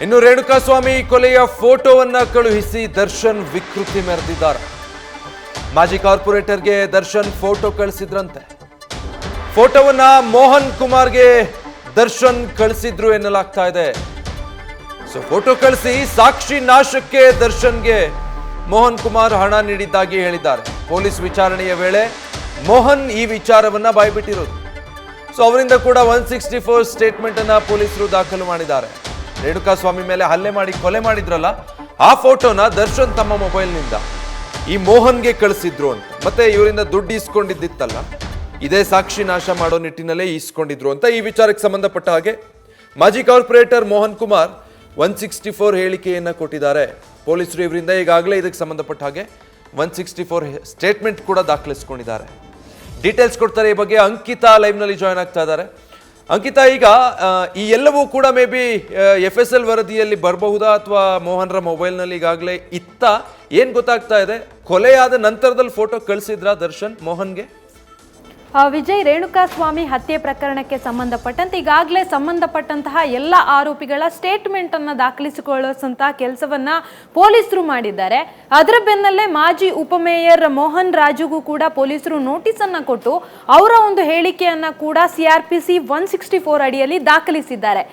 ಇನ್ನು ರೇಣುಕಾಸ್ವಾಮಿ ಕೊಲೆಯ ಫೋಟೋವನ್ನ ಕಳುಹಿಸಿ ದರ್ಶನ್ ವಿಕೃತಿ ಮೆರೆದಿದ್ದಾರೆ. ಮಾಜಿ ಕಾರ್ಪೊರೇಟರ್ಗೆ ದರ್ಶನ್ ಫೋಟೋ ಕಳಿಸಿದ್ರಂತೆ. ಫೋಟೋವನ್ನ ಮೋಹನ್ ಕುಮಾರ್ಗೆ ದರ್ಶನ್ ಕಳಿಸಿದ್ರು ಎನ್ನಲಾಗ್ತಾ ಇದೆ. ಸೊ ಫೋಟೋ ಕಳಿಸಿ ಸಾಕ್ಷಿ ನಾಶಕ್ಕೆ ದರ್ಶನ್ಗೆ ಮೋಹನ್ ಕುಮಾರ್ ಹಣ ನೀಡಿದ್ದಾಗಿ ಹೇಳಿದ್ದಾರೆ. ಪೊಲೀಸ್ ವಿಚಾರಣೆಯ ವೇಳೆ ಮೋಹನ್ ಈ ವಿಚಾರವನ್ನ ಬಾಯ್ಬಿಟ್ಟಿರೋದು. ಸೊ ಅವರಿಂದ ಕೂಡ 164 ಸ್ಟೇಟ್ಮೆಂಟ್ ಅನ್ನ ಪೊಲೀಸರು ದಾಖಲು ಮಾಡಿದ್ದಾರೆ. ರೇಣುಕಾಸ್ವಾಮಿ ಮೇಲೆ ಹಲ್ಲೆ ಮಾಡಿ ಕೊಲೆ ಮಾಡಿದ್ರಲ್ಲ, ಆ ಫೋಟೋನ ದರ್ಶನ್ ತಮ್ಮ ಮೊಬೈಲ್ನಿಂದ ಈ ಮೋಹನ್ಗೆ ಕಳಿಸಿದ್ರು ಅಂತ. ಮತ್ತೆ ಇವರಿಂದ ದುಡ್ಡು ಇಸ್ಕೊಂಡಿದ್ದಿತ್ತಲ್ಲ, ಇದೇ ಸಾಕ್ಷಿ ನಾಶ ಮಾಡೋ ನಿಟ್ಟಿನಲ್ಲೇ ಇಸ್ಕೊಂಡಿದ್ರು ಅಂತ ಈ ವಿಚಾರಕ್ಕೆ ಸಂಬಂಧಪಟ್ಟ ಹಾಗೆ ಮಾಜಿ ಕಾರ್ಪೊರೇಟರ್ ಮೋಹನ್ ಕುಮಾರ್ 164 ಹೇಳಿಕೆಯನ್ನ ಕೊಟ್ಟಿದ್ದಾರೆ. ಪೊಲೀಸರು ಇವರಿಂದ ಈಗಾಗಲೇ ಇದಕ್ಕೆ ಸಂಬಂಧಪಟ್ಟ ಹಾಗೆ 164 ಸ್ಟೇಟ್ಮೆಂಟ್ ಕೂಡ ದಾಖಲಿಸಿಕೊಂಡಿದ್ದಾರೆ. ಡೀಟೇಲ್ಸ್ ಕೊಡ್ತಾರೆ ಈ ಬಗ್ಗೆ. ಅಂಕಿತಾ ಲೈವ್ನಲ್ಲಿ ಜಾಯ್ನ್ ಆಗ್ತಾ ಇದ್ದಾರೆ. ಅಂಕಿತಾ, ಈಗ ಈ ಎಲ್ಲವೂ ಕೂಡ ಮೇ ಬಿ FSL ವರದಿಯಲ್ಲಿ ಬರಬಹುದಾ ಅಥವಾ ಮೋಹನ್ರ ಮೊಬೈಲ್ನಲ್ಲಿ ಈಗಾಗಲೇ ಇತ್ತ, ಏನು ಗೊತ್ತಾಗ್ತಾ ಇದೆ? ಕೊಲೆಯಾದ ನಂತರದಲ್ಲಿ ಫೋಟೋ ಕಳಿಸಿದ್ರಾ ದರ್ಶನ್ ಮೋಹನ್ಗೆ? ವಿಜಯ್, ರೇಣುಕಾಸ್ವಾಮಿ ಹತ್ಯೆ ಪ್ರಕರಣಕ್ಕೆ ಸಂಬಂಧಪಟ್ಟಂತೆ ಈಗಾಗಲೇ ಸಂಬಂಧಪಟ್ಟಂತಹ ಎಲ್ಲ ಆರೋಪಿಗಳ ಸ್ಟೇಟ್ಮೆಂಟ್ ಅನ್ನು ದಾಖಲಿಸಿಕೊಳ್ಳುವಂತಹ ಕೆಲಸವನ್ನ ಪೊಲೀಸರು ಮಾಡಿದ್ದಾರೆ. ಅದರ ಬೆನ್ನಲ್ಲೇ ಮಾಜಿ ಉಪಮೇಯರ್ ಮೋಹನ್ ರಾಜುಗೂ ಕೂಡ ಪೊಲೀಸರು ನೋಟಿಸ್ ಅನ್ನ ಕೊಟ್ಟು ಅವರ ಒಂದು ಹೇಳಿಕೆಯನ್ನ ಕೂಡ CRPC 164 ಅಡಿಯಲ್ಲಿ ದಾಖಲಿಸಿದ್ದಾರೆ.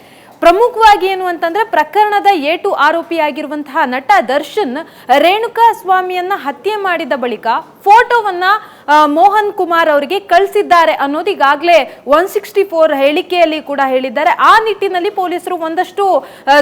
ಪ್ರಮುಖವಾಗಿ ಏನು ಅಂತಂದ್ರೆ, ಪ್ರಕರಣದ A2 ಆರೋಪಿಯಾಗಿರುವಂತಹ ನಟ ದರ್ಶನ್ ರೇಣುಕಾಸ್ವಾಮಿಯನ್ನ ಹತ್ಯೆ ಮಾಡಿದ ಬಳಿಕ ಫೋಟೋವನ್ನ ಮೋಹನ್ ಕುಮಾರ್ ಅವರಿಗೆ ಕಳಿಸಿದ್ದಾರೆ ಅನ್ನೋದು ಈಗಾಗಲೇ 164 ಹೇಳಿಕೆಯಲ್ಲಿ ಕೂಡ ಹೇಳಿದ್ದಾರೆ. ಆ ನಿಟ್ಟಿನಲ್ಲಿ ಪೊಲೀಸರು ಒಂದಷ್ಟು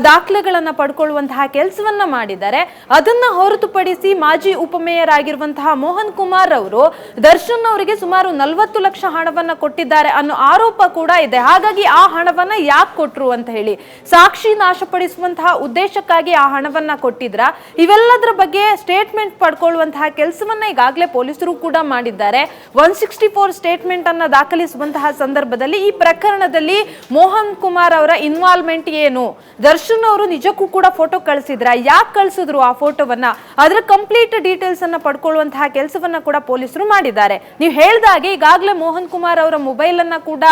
ದಾಖಲೆಗಳನ್ನ ಪಡ್ಕೊಳ್ಳುವಂತಹ ಕೆಲಸವನ್ನ ಮಾಡಿದ್ದಾರೆ. ಅದನ್ನ ಹೊರತುಪಡಿಸಿ ಮಾಜಿ ಉಪಮೇಯರ್ ಆಗಿರುವಂತಹ ಮೋಹನ್ ಕುಮಾರ್ ಅವರು ದರ್ಶನ್ ಅವರಿಗೆ ಸುಮಾರು 40 ಲಕ್ಷ ಹಣವನ್ನ ಕೊಟ್ಟಿದ್ದಾರೆ ಅನ್ನೋ ಆರೋಪ ಕೂಡ ಇದೆ. ಹಾಗಾಗಿ ಆ ಹಣವನ್ನ ಯಾಕೆ ಕೊಟ್ರು ಅಂತ ಹೇಳಿ ಸಾಕ್ಷಿ ನಾಶಪಡಿಸುವಂತಹ ಉದ್ದೇಶಕ್ಕಾಗಿ ಆ ಹಣವನ್ನ ಕೊಟ್ಟಿದ್ರ, ಇವೆಲ್ಲದರ ಬಗ್ಗೆ ಸ್ಟೇಟ್ಮೆಂಟ್ ಪಡ್ಕೊಳ್ಳುವಂತಹ ಕೆಲಸವನ್ನ ಈಗಾಗಲೇ ಪೊಲೀಸರು ಕೂಡ ಮಾಡಿದ್ದಾರೆ. 164 ಸ್ಟೇಟ್ಮೆಂಟ್ ಅನ್ನ ದಾಖಲಿಸುವಂತಹ ಸಂದರ್ಭದಲ್ಲಿ ಈ ಪ್ರಕರಣದಲ್ಲಿ ಮೋಹನ್ ಕುಮಾರ್ ಅವರ ಇನ್ವಾಲ್ವ್ಮೆಂಟ್ ಏನು, ದರ್ಶನ್ ಅವರು ನಿಜಕ್ಕೂ ಕೂಡ ಫೋಟೋ ಕಳಿಸಿದ್ರ, ಯಾಕೆ ಕಳಿಸಿದ್ರು ಆ ಫೋಟೋವನ್ನ, ಅದರ ಕಂಪ್ಲೀಟ್ ಡೀಟೇಲ್ಸ್ ಅನ್ನ ಪಡ್ಕೊಳ್ಳುವಂತಹ ಕೆಲಸವನ್ನ ಕೂಡ ಪೊಲೀಸರು ಮಾಡಿದ್ದಾರೆ. ನೀವು ಹೇಳ್ದಾಗೆ ಈಗಾಗಲೇ ಮೋಹನ್ ಕುಮಾರ್ ಅವರ ಮೊಬೈಲ್ ಅನ್ನ ಕೂಡ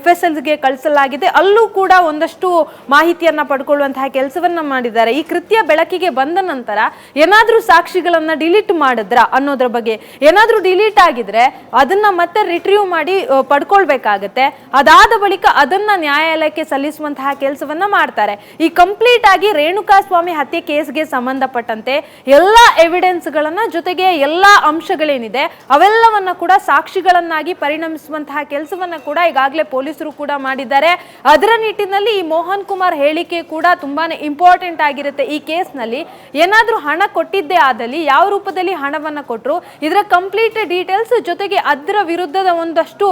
FSL ಗೆ ಕಳಿಸಲಾಗಿದೆ. ಅಲ್ಲೂ ಕೂಡ ಒಂದಷ್ಟು ಮಾಹಿತಿಯನ್ನ ಪಡ್ಕೊಳ್ಳುವಂತಹ ಕೆಲಸವನ್ನ ಮಾಡಿದ್ದಾರೆ. ಈ ಕೃತ್ಯ ಬೆಳಕಿಗೆ ಬಂದ ನಂತರ ಏನಾದ್ರೂ ಸಾಕ್ಷಿಗಳನ್ನ ಡಿಲೀಟ್ ಮಾಡಿದ್ರ ಅನ್ನೋದ್ರ ಬಗ್ಗೆ, ಏನಾದ್ರೂ ಡಿಲೀಟ್ ಆಗಿದ್ರೆ ಅದನ್ನ ಮತ್ತೆ ರಿಟ್ರೀವ್ ಮಾಡಿ ಪಡ್ಕೊಳ್ಬೇಕಾಗತ್ತೆ. ಅದಾದ ಬಳಿಕ ಅದನ್ನ ನ್ಯಾಯಾಲಯಕ್ಕೆ ಸಲ್ಲಿಸುವಂತಹ ಕೆಲಸವನ್ನ ಮಾಡ್ತಾರೆ. ಈ ಕಂಪ್ಲೀಟ್ ಆಗಿ ರೇಣುಕಾಸ್ವಾಮಿ ಹತ್ಯೆ ಕೇಸ್ಗೆ ಸಂಬಂಧಪಟ್ಟಂತೆ ಎಲ್ಲಾ ಎವಿಡೆನ್ಸ್ ಗಳನ್ನ, ಜೊತೆಗೆ ಎಲ್ಲಾ ಅಂಶಗಳೇನಿದೆ ಅವೆಲ್ಲವನ್ನ ಕೂಡ ಸಾಕ್ಷಿಗಳನ್ನಾಗಿ ಪರಿಣಮಿಸುವಂತಹ ಕೆಲಸವನ್ನ ಕೂಡ ಈಗಾಗಲೇ ಪೊಲೀಸರು ಕೂಡ ಮಾಡಿದ್ದಾರೆ. ಅದರ ನಿಟ್ಟಿನಲ್ಲಿ ಈ ಮೋಹನ್ ಕುಮಾರ್ ಹೇಳಿಕೆ ಕೂಡ ತುಂಬಾನೇ ಇಂಪಾರ್ಟೆಂಟ್ ಆಗಿರುತ್ತೆ. ಈ ಕೇಸ್ನಲ್ಲಿ ಏನಾದ್ರೂ ಹಣ ಕೊಟ್ಟಿದ್ದೇ ಆದಲ್ಲಿ ಯಾವ ರೂಪದಲ್ಲಿ ಹಣವನ್ನ ಕೊಟ್ಟರು, ಇದರ ಕಂಪ್ಲೀಟ್ ಡೀಟೇಲ್ಸ್, ಜೊತೆಗೆ ಅದರ ವಿರುದ್ಧದ ಒಂದಷ್ಟು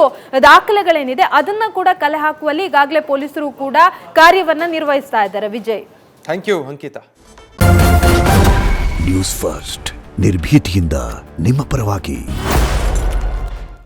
ದಾಖಲೆಗಳೇನಿದೆ ಅದನ್ನ ಕೂಡ ಕಲೆ ಹಾಕುವಲ್ಲಿ ಈಗಾಗಲೇ ಪೊಲೀಸರು ಕೂಡ ಕಾರ್ಯವನ್ನ ನಿರ್ವಹಿಸ್ತಾ ಇದ್ದಾರೆ. Vijay, thank you Ankita. News first, ನಿರ್ಭೀತಿಯಿಂದ ನಿಮ್ಮ ಪರವಾಗಿ.